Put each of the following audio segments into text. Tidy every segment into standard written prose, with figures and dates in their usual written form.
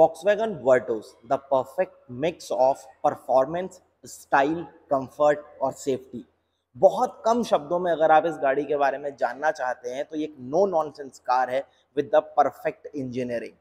Volkswagen Virtus, the perfect mix of performance, style, comfort और safety. बहुत कम शब्दों में अगर आप इस गाड़ी के बारे में जानना चाहते हैं तो ये एक नो नॉनसेंस कार है विद द परफेक्ट इंजीनियरिंग।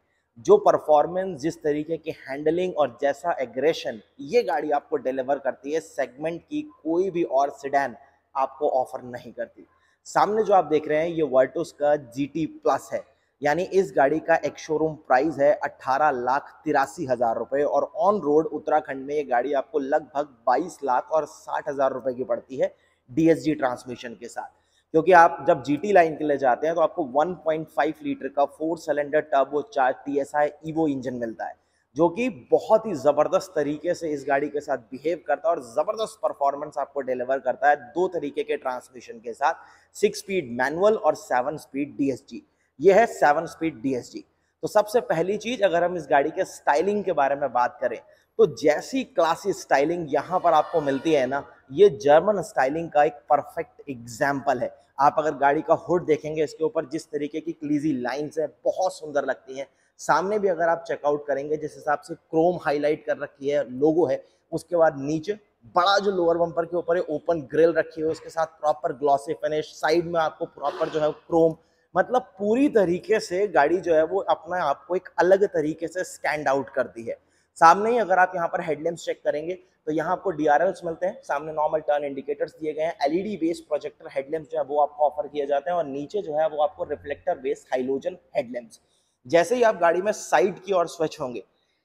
जो परफॉर्मेंस, जिस तरीके की हैंडलिंग और जैसा एग्रेशन ये गाड़ी आपको डिलीवर करती है, सेगमेंट की कोई भी और सेडान आपको ऑफर नहीं करती। सामने जो आप देख रहे हैं ये वर्टुस का GT प्लस है, यानी इस गाड़ी का एक शोरूम प्राइस है 18,83,000 रुपए और ऑन रोड उत्तराखंड में ये गाड़ी आपको लगभग 22,60,000 रुपए की पड़ती है DSG ट्रांसमिशन के साथ। क्योंकि आप जब GT लाइन के लिए जाते हैं तो आपको 1.5 लीटर का 4 cylinder turbo charge TSI EVO engine मिलता है, जो कि बहुत ही जबरदस्त तरीके से इस गाड़ी के साथ बिहेव करता है और जबरदस्त परफॉर्मेंस आपको डिलीवर करता है दो तरीके के ट्रांसमिशन के साथ, 6 स्पीड मैनुअल और 7 स्पीड DSG। ये है 7 स्पीड DSG। तो सबसे पहली चीज, अगर हम इस गाड़ी के स्टाइलिंग के बारे में बात करें तो जैसी क्लासी स्टाइलिंग यहां पर आपको मिलती है ना, ये जर्मन स्टाइलिंग का एक परफेक्ट एग्जाम्पल है। आप अगर गाड़ी का हुड देखेंगे, इसके ऊपर जिस तरीके की क्लीजी लाइंस है बहुत सुंदर लगती हैं। सामने भी अगर आप चेकआउट करेंगे, जिस हिसाब से क्रोम हाईलाइट कर रखी है, लोगो है, उसके बाद नीचे बड़ा जो लोअर बम्पर के ऊपर है ओपन ग्रिल रखी है, उसके साथ प्रॉपर ग्लॉसी फिनिश, साइड में आपको प्रॉपर जो है क्रोम, मतलब पूरी तरीके से गाड़ी जो है वो अपने आप को एक अलग तरीके से स्टैंड आउट करती है। सामने ही अगर आप यहाँ पर हेडलैम्प्स चेक करेंगे तो यहाँ आपको DRLs मिलते हैं, सामने नॉर्मल टर्न इंडिकेटर्स दिए गए हैं, LED बेस्ड प्रोजेक्टर हेडलैम्प्स जो है वो आपको ऑफर किए जाते हैं और नीचे जो है वो आपको रिफ्लेक्टर बेस्ड हाइलोजन हेडलैम्प्स। जैसे ही आप गाड़ी में साइड की ओर स्विच होंगे,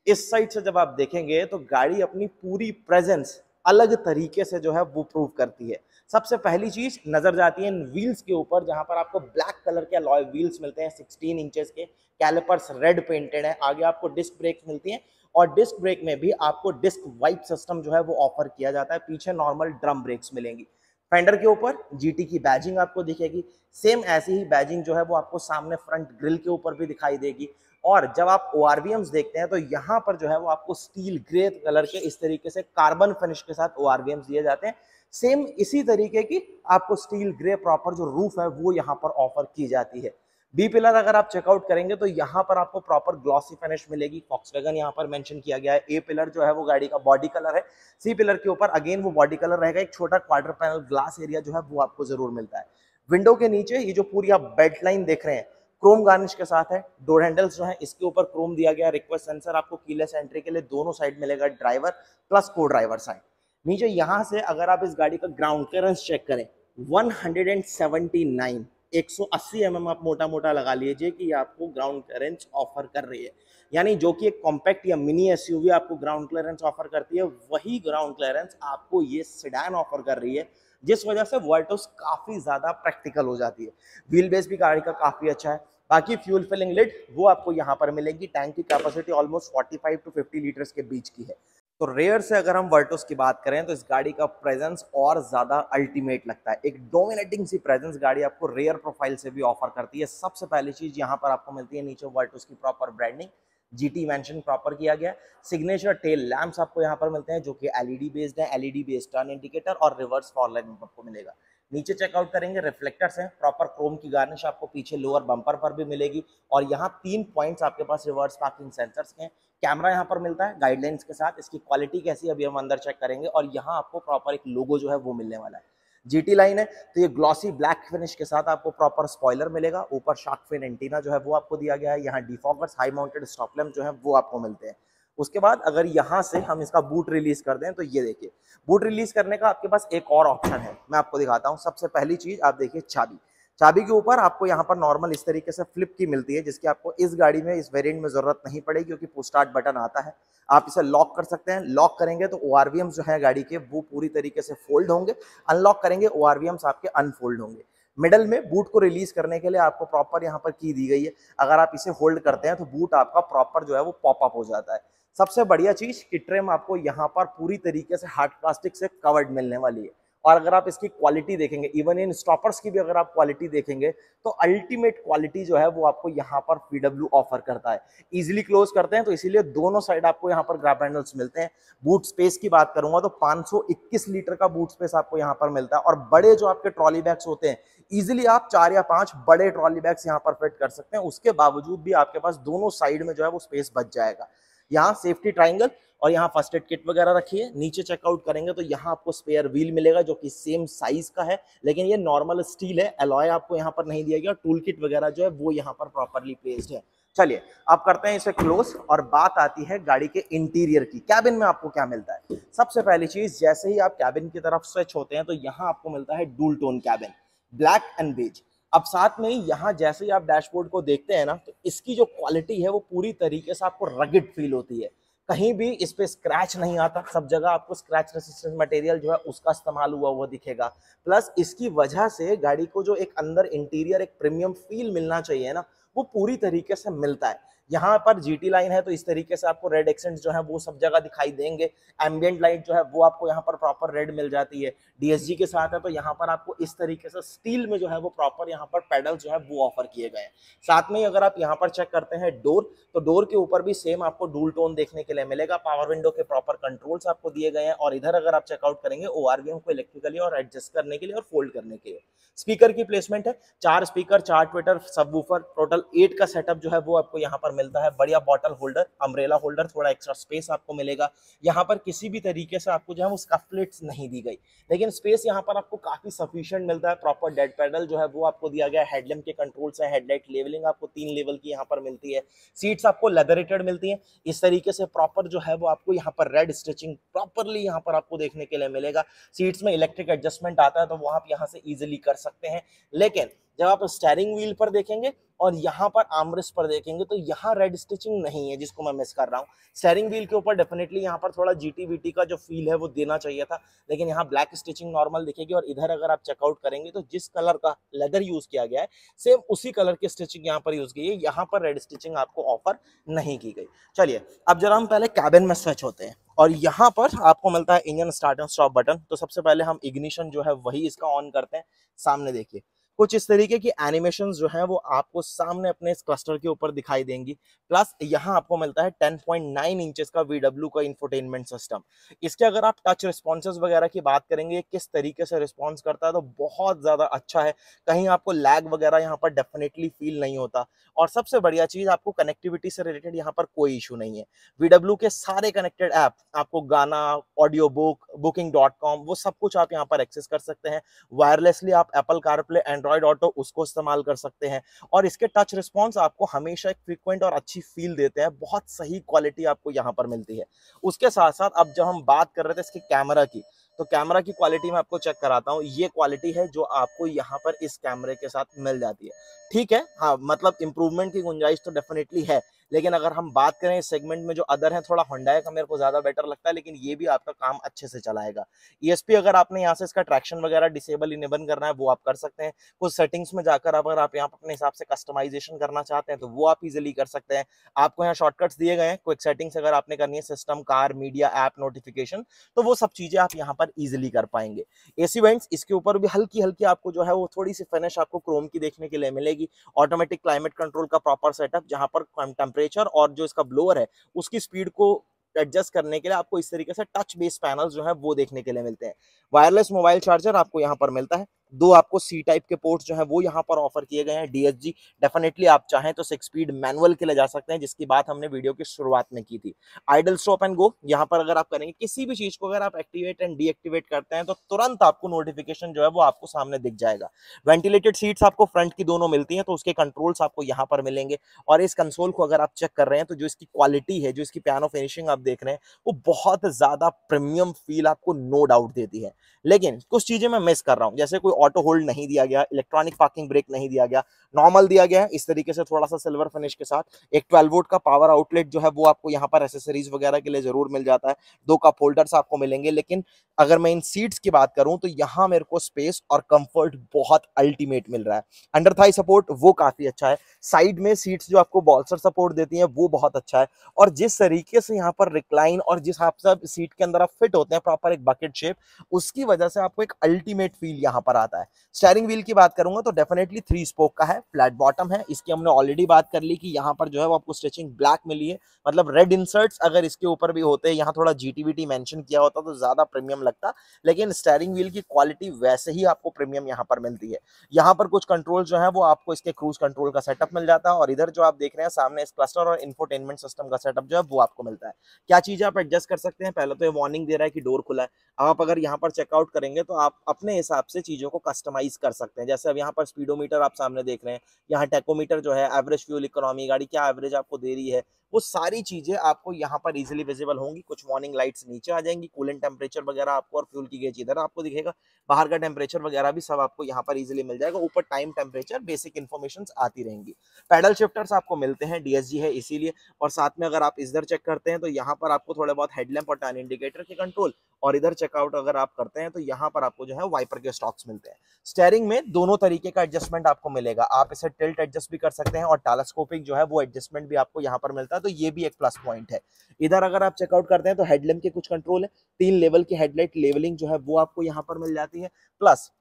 इस साइड से जब आप देखेंगे तो गाड़ी अपनी पूरी प्रेजेंस अलग तरीके से जो है वो प्रूव करती है। सबसे पहली चीज नजर जाती है इन व्हील्स के ऊपर, जहां पर आपको ब्लैक कलर के अलॉय व्हील्स मिलते हैं, 16 इंचेस के, कैलिपर्स रेड पेंटेड है, आगे आपको डिस्क ब्रेक्स मिलती हैं और डिस्क ब्रेक में भी आपको डिस्क वाइप सिस्टम जो है वो ऑफर किया जाता है, पीछे नॉर्मल ड्रम ब्रेक्स मिलेंगी। फेंडर के ऊपर GT की बैजिंग आपको दिखेगी, सेम ऐसी ही बैजिंग जो है वो आपको सामने फ्रंट ग्रिल के ऊपर भी दिखाई देगी। और जब आप ORVMs देखते हैं तो यहाँ पर जो है वो आपको स्टील ग्रे कलर के इस तरीके से कार्बन फिनिश के साथ ORVMs दिए जाते हैं। सेम इसी तरीके की आपको स्टील ग्रे प्रॉपर जो रूफ है वो यहाँ पर ऑफर की जाती है। बी पिलर अगर आप चेकआउट करेंगे तो यहाँ पर आपको प्रॉपर ग्लॉसी फिनिश मिलेगी, फॉक्सवैगन यहाँ पर मेंशन किया गया है। ए पिलर जो है वो गाड़ी का बॉडी कलर है, सी पिलर के ऊपर अगेन वो बॉडी कलर रहेगा, एक छोटा क्वार्टर पैनल ग्लास एरिया जो है वो आपको जरूर मिलता है। विंडो के नीचे ये जो पूरी आप बेल्ट लाइन देख रहे हैं क्रोम गार्निश के साथ है। डोर हैंडल्स जो है इसके ऊपर क्रोम दिया गया, रिक्वेस्ट सेंसर आपको कीलेस एंट्री के लिए दोनों साइड मिलेगा, ड्राइवर प्लस को ड्राइवर साइड। नीचे यहां से अगर आप इस गाड़ी का ग्राउंड क्लियरेंस चेक करें 179, 180 mm आप मोटा मोटा लगा लीजिए कि आपको ग्राउंड क्लियरेंस ऑफर कर रही है। यानी जो कि एक कॉम्पैक्ट या मिनी SUV आपको ग्राउंड क्लियरेंस ऑफर करती है, वही ग्राउंड क्लियरेंस आपको ये सेडान ऑफर कर रही है, जिस वजह से वर्टस काफी ज्यादा प्रैक्टिकल हो जाती है। व्हील बेस भी गाड़ी का काफी अच्छा है। बाकी फ्यूल फिलिंग लिड वो आपको यहाँ पर मिलेगी। टैंक की कैपेसिटी ऑलमोस्ट 45 to 50 लीटर्स के बीच की है। तो रेयर से अगर हम वर्टस की बात करें तो इस गाड़ी का प्रेजेंस और ज्यादा अल्टीमेट लगता है, एक डोमिनेटिंग सी प्रेजेंस गाड़ी आपको रेयर प्रोफाइल से भी ऑफर करती है। सबसे पहली चीज यहाँ पर आपको मिलती है नीचे वर्टस की proper branding, GT mention proper किया गया। सिग्नेचर टेल लैंप्स आपको यहाँ पर मिलते हैं जो कि LED बेस्ड है, LED बेस्ड टर्न इंडिकेटर और रिवर्स फॉर लाइट आपको मिलेगा। नीचे चेकआउट करेंगे, रिफ्लेक्टर्स हैं, प्रॉपर क्रोम की गार्निश आपको पीछे लोअर बम्पर पर भी मिलेगी और यहाँ 3 पॉइंट्स आपके पास रिवर्स पार्किंग सेंसर्स के हैं। कैमरा यहाँ पर मिलता है गाइडलाइंस के साथ, इसकी क्वालिटी कैसी है अभी हम अंदर चेक करेंगे और यहाँ आपको प्रॉपर एक लोगो जो है वो मिलने वाला है। GT लाइन है तो ये ग्लॉसी ब्लैक फिनिश के साथ आपको प्रॉपर स्पॉइलर मिलेगा, ऊपर शार्क फिन एंटीना जो है वो आपको दिया गया है, यहाँ defoggers, high mounted stop lamp जो है वो आपको मिलते हैं। उसके बाद अगर यहाँ से हम इसका बूट रिलीज कर दें तो ये देखिए, बूट रिलीज करने का आपके पास एक और ऑप्शन है, मैं आपको दिखाता हूँ। सबसे पहली चीज आप देखिए चाबी, चाबी के ऊपर आपको यहाँ पर नॉर्मल इस तरीके से फ्लिप की मिलती है, जिसकी आपको इस गाड़ी में इस वेरिएंट में जरूरत नहीं पड़ेगी क्योंकि पुश स्टार्ट बटन आता है। आप इसे लॉक कर सकते हैं, लॉक करेंगे तो ORVMs जो है गाड़ी के वो पूरी तरीके से फोल्ड होंगे, अनलॉक करेंगे ORVMs आपके अनफोल्ड होंगे। मिडल में बूट को रिलीज करने के लिए आपको प्रॉपर यहाँ पर की दी गई है, अगर आप इसे होल्ड करते हैं तो बूट आपका प्रॉपर जो है वो पॉपअप हो जाता है। सबसे बढ़िया चीज कि ट्रिम आपको यहाँ पर पूरी तरीके से हार्ड प्लास्टिक से कवर्ड मिलने वाली है और अगर आप इसकी क्वालिटी देखेंगे, इवन इन स्टॉपर्स की भी अगर आप क्वालिटी देखेंगे, तो अल्टीमेट क्वालिटी जो है वो आपको यहाँ पर VW ऑफर करता है। इजीली क्लोज करते हैं, तो इसीलिए दोनों साइड आपको यहाँ पर ग्रैब हैंडल्स मिलते हैं। बूट स्पेस की बात करूंगा तो 521 लीटर का बूट स्पेस आपको यहाँ पर मिलता है, और बड़े जो आपके ट्रॉली बैग्स होते हैं, इजीली आप 4 या 5 बड़े ट्रॉली बैग्स यहाँ पर फिट कर सकते हैं। उसके बावजूद भी आपके पास दोनों साइड में जो है वो स्पेस बच जाएगा। यहाँ सेफ्टी ट्राइंगल और यहाँ फर्स्ट एड किट वगैरह रखी है। नीचे चेकआउट करेंगे तो यहाँ आपको स्पेयर व्हील मिलेगा जो कि सेम साइज का है, लेकिन ये नॉर्मल स्टील है, अलॉय आपको यहाँ पर नहीं दिया गया। टूल किट वगैरह जो है वो यहाँ पर प्रॉपरली प्लेस्ड है। चलिए अब करते हैं इसे क्लोज, और बात आती है गाड़ी के इंटीरियर की। कैबिन में आपको क्या मिलता है? सबसे पहली चीज, जैसे ही आप कैबिन की तरफ स्विच होते हैं तो यहाँ आपको मिलता है dual tone cabin, black and beige. अब साथ में ही यहाँ जैसे ही आप डैशबोर्ड को देखते हैं ना, तो इसकी जो क्वालिटी है वो पूरी तरीके से आपको रगिड फील होती है। कहीं भी इस पे स्क्रैच नहीं आता, सब जगह आपको स्क्रैच रेसिस्टेंट मटेरियल जो है उसका इस्तेमाल हुआ हुआ दिखेगा। प्लस इसकी वजह से गाड़ी को जो एक अंदर इंटीरियर एक प्रीमियम फील मिलना चाहिए ना, वो पूरी तरीके से मिलता है। यहाँ पर GT लाइन है तो इस तरीके से आपको रेड एक्सेंट्स जो है वो सब जगह दिखाई देंगे। एम्बियंट लाइट जो है वो आपको यहाँ पर प्रॉपर रेड मिल जाती है। DSG के साथ है तो यहाँ पर आपको इस तरीके से स्टील में जो है वो प्रॉपर यहाँ पर पेडल जो है वो ऑफर किए गए हैं। साथ में ही अगर आप यहाँ पर चेक करते हैं डोर, तो डोर के ऊपर भी सेम आपको डुअल टोन देखने के लिए मिलेगा। पावर विंडो के प्रॉपर कंट्रोल्स आपको दिए गए हैं, और इधर अगर आप चेकआउट करेंगे ORVM को इलेक्ट्रिकली और एडजस्ट करने के लिए और फोल्ड करने के लिए। स्पीकर की प्लेसमेंट है, 4 स्पीकर, 4 ट्विटर, सबवूफर, टोटल 8 का सेटअप जो है वो आपको यहाँ पर मिलता है। बढ़िया बॉटल होल्डर, अम्ब्रेला होल्डर, थोड़ा एक्स्ट्रा स्पेस आपको मिलेगा। यहाँ पर किसी भी तरीके से आपको जो है वो स्कफ्लेट्स नहीं दी गई, लेकिन स्पेस यहाँ पर आपको काफी सफिशिएंट मिलता है। प्रॉपर डेड पैडल जो है वो आपको दिया गया है। हेडलैम्प के कंट्रोल्स है, हेडलाइट लेवलिंग आपको 3 लेवल की यहाँ पर मिलती है। सीट्स आपको लेदरेटेड मिलती है इस तरीके से। प्रॉपर जो है वो आपको यहाँ पर रेड स्टिचिंग प्रॉपरली यहाँ पर आपको देखने के लिए मिलेगा। सीट्स में इलेक्ट्रिक एडजस्टमेंट आता है तो वो आप यहाँ से इजिली कर सकते हैं। लेकिन जब आप स्टीयरिंग व्हील पर देखेंगे और यहाँ पर आर्मरेस्ट पर देखेंगे तो यहाँ रेड स्टिचिंग नहीं है, जिसको मैं मिस कर रहा हूँ। स्टीयरिंग व्हील के ऊपर डेफिनेटली यहाँ पर थोड़ा GT-VT का जो फील है वो देना चाहिए था, लेकिन यहाँ ब्लैक स्टिचिंग नॉर्मल दिखेगी। और इधर अगर आप चेकआउट करेंगे तो जिस कलर का लेदर यूज किया गया है सेम उसी कलर की स्टिचिंग यहाँ पर यूज की है। यहाँ पर रेड स्टिचिंग आपको ऑफर नहीं की गई। चलिए अब जरा हम पहले कैबिन में स्विच होते हैं, और यहाँ पर आपको मिलता है engine start and stop button. तो सबसे पहले हम इग्निशन जो है वही इसका ऑन करते हैं। सामने देखिए कुछ इस तरीके की एनिमेशंस जो हैं वो आपको सामने अपने इस क्लस्टर के ऊपर दिखाई देंगी। प्लस यहाँ आपको मिलता है 10.9 इंचेस का VW का इंफोटेनमेंट सिस्टम। इसके अगर आप टच रिस्पॉन्सेज वगैरह की बात करेंगे किस तरीके से रिस्पॉन्स करता है तो बहुत ज़्यादा अच्छा है। कहीं आपको लैग वगैरह यहाँ पर डेफिनेटली फील नहीं होता। और सबसे बढ़िया चीज़, आपको कनेक्टिविटी से रिलेटेड यहाँ पर कोई इशू नहीं है। VW के सारे कनेक्टेड ऐप, आपको गाना, ऑडियो बुक, booking.com, वो सब कुछ आप यहाँ पर एक्सेस कर सकते हैं। वायरलेसली आप एप्पल कारप्ले, एंड्रॉइड ऑटो उसको इस्तेमाल कर सकते हैं। और इसके टच रिस्पॉन्स आपको हमेशा एक फ्रीक्वेंट और अच्छी फील देते हैं। बहुत सही क्वालिटी आपको यहाँ पर मिलती है। उसके साथ साथ अब जब हम बात कर रहे थे इसके कैमरा की, तो कैमरा की क्वालिटी में आपको चेक कराता हूँ। ये क्वालिटी है जो आपको यहाँ पर इस कैमरे के साथ मिल जाती है। ठीक है, हाँ, मतलब इंप्रूवमेंट की गुंजाइश तो डेफिनेटली है, लेकिन अगर हम बात करें इस सेगमेंट में जो अदर है, थोड़ा होंडा का मेरे को ज्यादा बेटर लगता है, लेकिन ये भी आपका काम अच्छे से चलाएगा। ESP अगर आपने यहाँ से इसका ट्रैक्शन वगैरह डिसेबल इनेबल करना है वो आप कर सकते हैं। कुछ सेटिंग्स में जाकर अगर आप यहाँ अपने हिसाब से कस्टमाइजेशन करना चाहते हैं तो वो आप इजिली कर सकते हैं। आपको यहाँ शॉर्टकट्स दिए गए हैं। क्विक सेटिंग्स अगर आपने करनी है, system, car, media, app, notification, तो वो सब चीजें आप यहाँ पर इजिली कर पाएंगे। AC वेंट्स, इसके ऊपर भी हल्की हल्की आपको जो है वो थोड़ी सी फिनिश आपको क्रोम की देखने के लिए मिलेगी। ऑटोमेटिक क्लाइमेट कंट्रोल का प्रॉपर सेटअप, जहां पर टेम्परेचर और जो इसका ब्लोअर है उसकी स्पीड को एडजस्ट करने के लिए आपको इस तरीके से टच बेस पैनल जो है वो देखने के लिए मिलते हैं। वायरलेस मोबाइल चार्जर आपको यहाँ पर मिलता है। 2 आपको C टाइप के पोर्ट्स जो है वो यहाँ पर ऑफर किए गए हैं। DSG, डेफिनेटली आप चाहें तो 6 स्पीड मैनुअल के लिए जा सकते हैं, जिसकी बात हमने वीडियो की शुरुआत में की थी। आइडल स्टॉप एंड गो, यहाँ पर अगर आप करेंगे किसी भी चीज को अगर आप एक्टिवेट एंड डीएक्टिवेट करते हैं तो तुरंत आपको नोटिफिकेशन जो है वो आपको सामने दिख जाएगा। वेंटिलेटेड सीट्स आपको फ्रंट की दोनों मिलती हैं, तो उसके कंट्रोल्स आपको यहाँ पर मिलेंगे। और इस कंसोल को अगर आप चेक कर रहे हैं तो जो इसकी क्वालिटी है, जो इसकी पियानो फिनिशिंग आप देख रहे हैं, वो बहुत ज्यादा प्रीमियम फील आपको नो डाउट देती है। लेकिन कुछ चीजें मैं मिस कर रहा हूँ, जैसे कोई ऑटो होल्ड नहीं दिया गया, इलेक्ट्रॉनिक पार्किंग ब्रेक नहीं दिया गया, नॉर्मल दिया गया है इस तरीके से थोड़ा सा सिल्वर फिनिश के साथ। एक 12 वोल्ट का पावर आउटलेट जो है वो आपको यहाँ पर एसेसरीज वगैरह के लिए जरूर मिल जाता है। 2 कप होल्डर्स आपको मिलेंगे। लेकिन अगर मैं इन सीट्स की बात करूं तो यहाँ मेरे को स्पेस और कंफर्ट बहुत अल्टीमेट मिल रहा है। अंडर थाई सपोर्ट वो काफी अच्छा है, साइड में सीट्स जो आपको बॉल्सर सपोर्ट देती हैं वो बहुत अच्छा है, और जिस तरीके से यहाँ पर रिक्लाइन और जिस हिसाब से आप सीट के अंदर आप फिट होते हैं प्रॉपर एक बकेट शेप, उसकी वजह से आपको एक अल्टीमेट फील यहाँ पर आता है। स्टीयरिंग व्हील की बात करूंगा तो डेफिनेटली 3 स्पोक का है, फ्लैट बॉटम है। इसकी हमने ऑलरेडी बात कर ली कि यहाँ पर जो है वो आपको स्टिचिंग ब्लैक मिली है, मतलब रेड इंसर्ट्स अगर इसके ऊपर भी होते, यहाँ थोड़ा जीटीवीटी मेंशन किया होता तो ज्यादा प्रीमियम लगता, लेकिन स्टीयरिंग व्हील की क्वालिटी वैसे ही आपको प्रीमियम यहाँ पर मिलती है। यहाँ पर कुछ कंट्रोल जो है वो आपको इसके क्रूज कंट्रोल का सेटअप मिल जाता है, और इधर जो आप देख रहे हैं सामने इस क्लस्टर और इंफोटेनमेंट सिस्टम का सेटअप जो है वो आपको मिलता है। क्या चीजें आप एडजस्ट कर सकते हैं, पहले तो ये वार्निंग दे रहा है कि डोर खुला है। आप अगर यहाँ पर चेकआउट करेंगे तो आप अपने हिसाब से चीजों को कस्टमाइज कर सकते हैं। जैसे अब यहाँ पर स्पीडोमीटर आप सामने देख रहे हैं, यहाँ टेकोमीटर जो है, एवरेज फ्यूल इकोनॉमी, गाड़ी क्या एवरेज आपको दे रही है, वो सारी चीजें आपको यहाँ पर इजीली विजिबल होंगी। कुछ वार्निंग लाइट्स नीचे आ जाएंगी, कूलेंट टेम्परेचर वगैरह आपको, और फ्यूल की गेज इधर आपको दिखेगा, बाहर का टेम्परेचर वगैरह भी सब आपको यहाँ पर इजीली मिल जाएगा। ऊपर टाइम, टेम्परेचर, बेसिक इन्फॉर्मेशन आती रहेंगी। पैडल शिफ्टर्स आपको मिलते हैं, डीएसजी है इसीलिए, और साथ में अगर आप इधर चेक करते हैं तो यहाँ पर आपको थोड़े बहुत हेडलैम्प और टर्न इंडिकेटर के कंट्रोल, और इधर चेकआउट अगर आप करते हैं तो यहाँ पर आपको जो है वाइपर के स्टॉक्स मिलते हैं। स्टीयरिंग में दोनों तरीके का एडजस्टमेंट आपको मिलेगा, आप इसे टिल्ट एडजस्ट भी कर सकते हैं और टेलीस्कोपिक जो है वो एडजस्टमेंट भी आपको यहाँ पर मिलता है, तो ये भी एक प्लस पॉइंट है। इधर अगर आप चेकआउट करते हैं तो हेडलैम्प के कुछ कंट्रोल है, 3 लेवल की हेडलाइट लेवलिंग जो है वो आपको यहाँ पर मिल जाती है, प्लस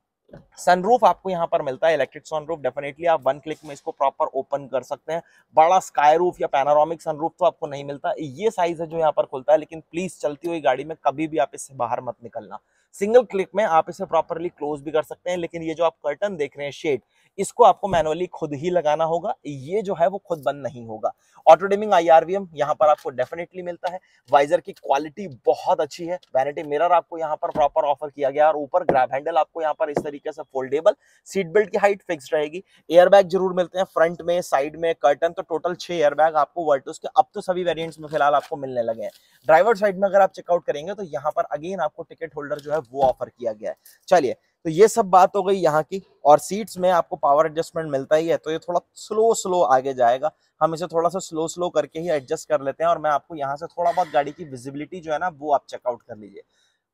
सनरूफ आपको यहाँ पर मिलता है, इलेक्ट्रिक सनरूफ। डेफिनेटली आप 1 क्लिक में इसको प्रॉपर ओपन कर सकते हैं। बड़ा स्काई रूफ या पैनोरामिक सनरूफ तो आपको नहीं मिलता, ये साइज है जो यहाँ पर खुलता है, लेकिन प्लीज चलती हुई गाड़ी में कभी भी आप इससे बाहर मत निकलना। सिंगल क्लिक में आप इसे प्रॉपरली क्लोज भी कर सकते हैं, लेकिन ये जो आप कर्टन देख रहे हैं शेड, इसको आपको मैनुअली खुद ही लगाना होगा, ये जो है वो खुद बंद नहीं होगा। ऑटो डिमिंग IRVM यहाँ पर आपको डेफिनेटली मिलता है। वाइजर की क्वालिटी बहुत अच्छी है, वैनिटी मिरर आपको यहाँ पर प्रॉपर ऑफर किया गया, और ऊपर ग्रैब हैंडल आपको यहाँ पर इस तरीके से फोल्डेबल, सीट बेल्ट की हाइट फिक्स्ड रहेगी। एयरबैग जरूर मिलते हैं फ्रंट में, साइड में, कर्टन, तो टोटल 6 एयरबैग आपको वर्टस के अब तो सभी वेरिएंट्स में फिलहाल आपको मिलने लगे हैं। ड्राइवर साइड में अगर आप चेकआउट करेंगे तो यहाँ पर अगेन आपको टिकट होल्डर जो है वो ऑफर किया गया है। चलिए, तो ये सब बात हो गई यहाँ की, और सीट्स में आपको पावर एडजस्टमेंट मिलता ही है, तो ये थोड़ा स्लो आगे जाएगा, हम इसे थोड़ा सा स्लो करके ही एडजस्ट कर लेते हैं, और मैं आपको यहाँ से थोड़ा बहुत गाड़ी की विजिबिलिटी जो है ना वो आप चेकआउट कर लीजिए।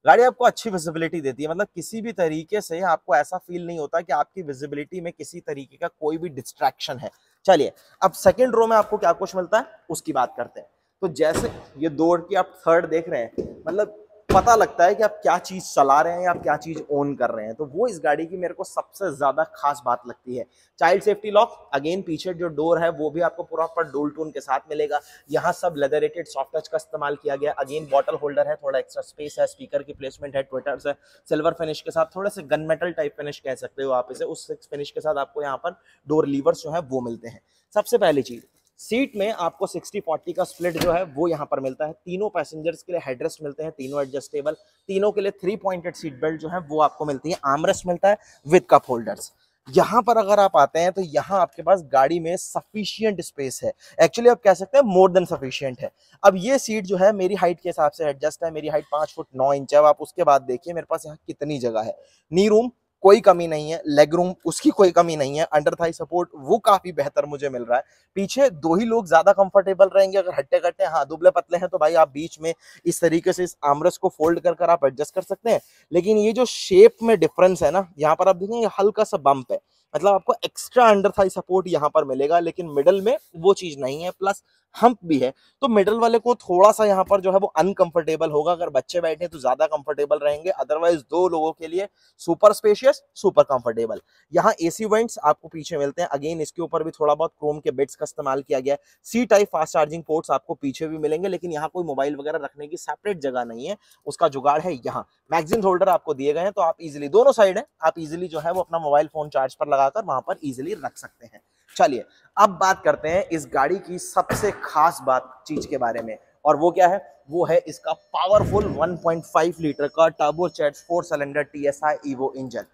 गाड़ी आपको अच्छी विजिबिलिटी देती है, मतलब किसी भी तरीके से आपको ऐसा फील नहीं होता कि आपकी विजिबिलिटी में किसी तरीके का कोई भी डिस्ट्रैक्शन है। चलिए, अब सेकंड रो में आपको क्या कुछ मिलता है उसकी बात करते हैं। तो जैसे ये डोर की आप थर्ड देख रहे हैं, मतलब पता लगता है कि आप क्या चीज चला रहे हैं या आप क्या चीज ओन कर रहे हैं, तो वो इस गाड़ी की मेरे को सबसे ज्यादा खास बात लगती है। चाइल्ड सेफ्टी लॉक, अगेन पीछे जो डोर है वो भी आपको पूरा पर डोल टून के साथ मिलेगा। यहाँ सब लेदरेटेड सॉफ्ट टच का इस्तेमाल किया गया। अगेन बॉटल होल्डर है, थोड़ा एक्स्ट्रा स्पेस है, स्पीकर की प्लेसमेंट है, ट्विटर्स है, सिल्वर फिनिश के साथ, थोड़े से गन मेटल टाइप फिनिश कह सकते हो आप इसे, उस फिनिश के साथ आपको यहाँ पर डोर लीवर्स जो है वो मिलते हैं। सबसे पहली चीज, सीट में आपको 60-40 का स्प्लिट जो है वो यहाँ पर मिलता है। तीनों पैसेंजर्स के लिए हेडरेस्ट मिलते हैं, तीनों एडजस्टेबल, तीनों के लिए 3 पॉइंटेड सीट बेल्ट जो है वो आपको मिलती है। आर्मरेस्ट मिलता है विद कप होल्डर्स। यहाँ पर अगर आप आते हैं तो यहाँ आपके पास गाड़ी में सफिशियंट स्पेस है, एक्चुअली आप कह सकते हैं मोर देन सफिशियंट है। अब ये सीट जो है मेरी हाइट के हिसाब से एडजस्ट है, मेरी हाइट 5 फुट 9 इंच है। अब आप उसके बाद देखिए मेरे पास यहाँ कितनी जगह है, नी रूम कोई कमी नहीं है, लेग रूम उसकी कोई कमी नहीं है, अंडर थाई सपोर्ट वो काफी बेहतर मुझे मिल रहा है। पीछे 2 ही लोग ज्यादा कंफर्टेबल रहेंगे, अगर हट्टे कट्टे हाँ दुबले पतले हैं तो भाई आप बीच में इस तरीके से इस आर्मरेस्ट को फोल्ड कर आप एडजस्ट कर सकते हैं। लेकिन ये जो शेप में डिफरेंस है ना, यहाँ पर आप देखेंगे हल्का सा बम्प है, मतलब आपको एक्स्ट्रा अंडर थाई सपोर्ट यहाँ पर मिलेगा, लेकिन मिडल में वो चीज नहीं है, प्लस हम्प भी है, तो मिडल वाले को थोड़ा सा यहाँ पर जो है वो अनकंफर्टेबल होगा। अगर बच्चे बैठे तो ज्यादा कंफर्टेबल रहेंगे, अदरवाइज 2 लोगों के लिए सुपर स्पेशियस, सुपर कंफर्टेबल। यहाँ एसी वेंट्स आपको पीछे मिलते हैं, अगेन इसके ऊपर भी थोड़ा बहुत क्रोम के बिट्स का इस्तेमाल किया गया है। C type fast charging ports आपको पीछे भी मिलेंगे, लेकिन यहाँ कोई मोबाइल वगैरह रखने की सेपरेट जगह नहीं है, उसका जुगाड़ है यहाँ। मैगजीन होल्डर आपको दिए गए हैं, तो आप इजिली दोनों साइड है, आप इजिली जो है वो अपना मोबाइल फोन चार्ज पर लगाकर वहां पर इजिली रख सकते हैं। चलिए, अब बात करते हैं इस गाड़ी की सबसे खास बात चीज के बारे में, और वो क्या है, वो है इसका पावरफुल 1.5 लीटर का टर्बोचैट 4 सिलेंडर TSI EVO इंजन।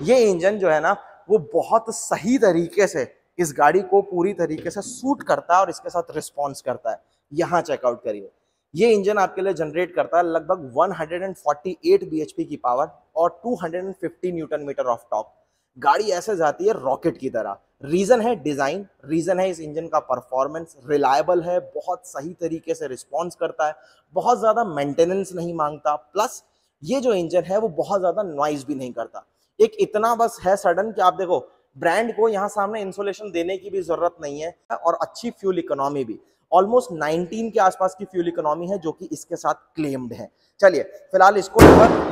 ये इंजन जो है ना वो बहुत सही तरीके से इस गाड़ी को पूरी तरीके से सूट करता है और इसके साथ रिस्पॉन्स करता है। यहाँ चेकआउट करिए, ये इंजन आपके लिए जनरेट करता है लगभग 148 bhp की पावर, और 250 न्यूटन मीटर ऑफ टॉर्क। गाड़ी ऐसे जाती है रॉकेट की तरह। रीजन है डिजाइन, रीजन है इस इंजन का परफॉर्मेंस, रिलायबल है, बहुत सही तरीके से रिस्पॉन्स करता है, बहुत ज्यादा मेंटेनेंस नहीं मांगता, प्लस ये जो इंजन है वो बहुत ज्यादा नॉइज भी नहीं करता। एक इतना बस है सडन कि आप देखो ब्रांड को यहाँ सामने इंसुलेशन देने की भी जरूरत नहीं है, और अच्छी फ्यूल इकोनॉमी भी, ऑलमोस्ट 19 के आसपास की फ्यूल इकोनॉमी है जो कि इसके साथ क्लेम्ड है। चलिए फिलहाल इसको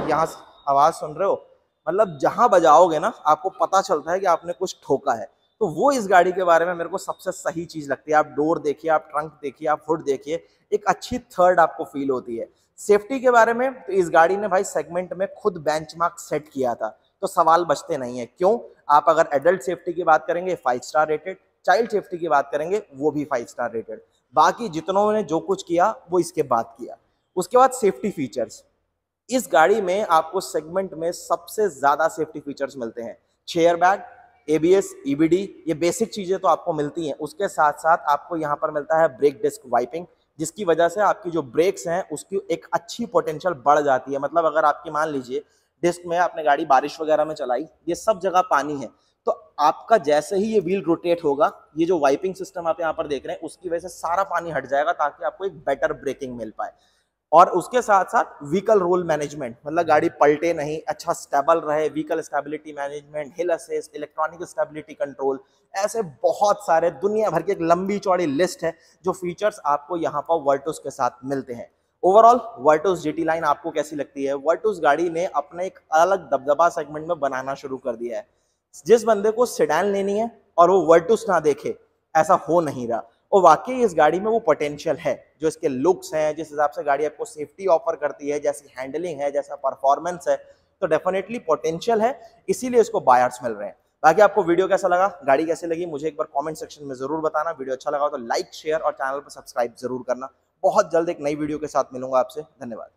यहाँ आवाज सुन रहे हो, मतलब जहां बजाओगे ना आपको पता चलता है कि आपने कुछ ठोका है, तो वो इस गाड़ी के बारे में मेरे को सबसे सही चीज लगती है। आप डोर देखिए, आप ट्रंक देखिए, आप हुड देखिए, एक अच्छी थर्ड आपको फील होती है। सेफ्टी के बारे में तो इस गाड़ी ने भाई सेगमेंट में खुद बेंचमार्क सेट किया था, तो सवाल बचते नहीं है। क्यों? आप अगर एडल्ट सेफ्टी की बात करेंगे 5 स्टार रेटेड, चाइल्ड सेफ्टी की बात करेंगे वो भी 5 स्टार रेटेड, बाकी जितनों ने जो कुछ किया वो इसके बाद किया। उसके बाद सेफ्टी फीचर्स, इस गाड़ी में आपको सेगमेंट में सबसे ज्यादा सेफ्टी फीचर्स मिलते हैं। चेयर बैग, एबीएस, ईबीडी, ये बेसिक चीजें तो आपको मिलती हैं। उसके साथ साथ आपको यहाँ पर मिलता है ब्रेक डिस्क वाइपिंग, जिसकी वजह से आपकी जो ब्रेक्स हैं उसकी एक अच्छी पोटेंशियल बढ़ जाती है। मतलब अगर आपकी मान लीजिए डिस्क में आपने गाड़ी बारिश वगैरह में चलाई, ये सब जगह पानी है, तो आपका जैसे ही ये व्हील रोटेट होगा, ये जो वाइपिंग सिस्टम आप यहाँ पर देख रहे हैं उसकी वजह से सारा पानी हट जाएगा, ताकि आपको एक बेटर ब्रेकिंग मिल पाए। और उसके साथ साथ व्हीकल रोल मैनेजमेंट, मतलब गाड़ी पलटे नहीं, अच्छा स्टेबल रहे, व्हीकल स्टेबिलिटी मैनेजमेंट, हिल असिस्ट, इलेक्ट्रॉनिक स्टेबिलिटी कंट्रोल, ऐसे बहुत सारे दुनिया भर की एक लंबी चौड़ी लिस्ट है जो फीचर्स आपको यहाँ पर वर्टुस के साथ मिलते हैं। ओवरऑल वर्टुस जीटी लाइन आपको कैसी लगती है? वर्टुस गाड़ी ने अपने एक अलग दबदबा सेगमेंट में बनाना शुरू कर दिया है। जिस बंदे को सेडान लेनी है और वो वर्टुस ना देखे, ऐसा हो नहीं रहा। और वाकई इस गाड़ी में वो पोटेंशियल है, जो इसके लुक्स हैं, जिस हिसाब से गाड़ी आपको सेफ्टी ऑफर करती है, जैसी हैंडलिंग है, जैसा परफॉर्मेंस है, तो डेफिनेटली पोटेंशियल है, इसीलिए इसको बायर्स मिल रहे हैं। बाकी आपको वीडियो कैसा लगा, गाड़ी कैसी लगी, मुझे एक बार कमेंट सेक्शन में जरूर बताना। वीडियो अच्छा लगा तो लाइक, शेयर और चैनल पर सब्सक्राइब जरूर करना। बहुत जल्द एक नई वीडियो के साथ मिलूंगा आपसे। धन्यवाद।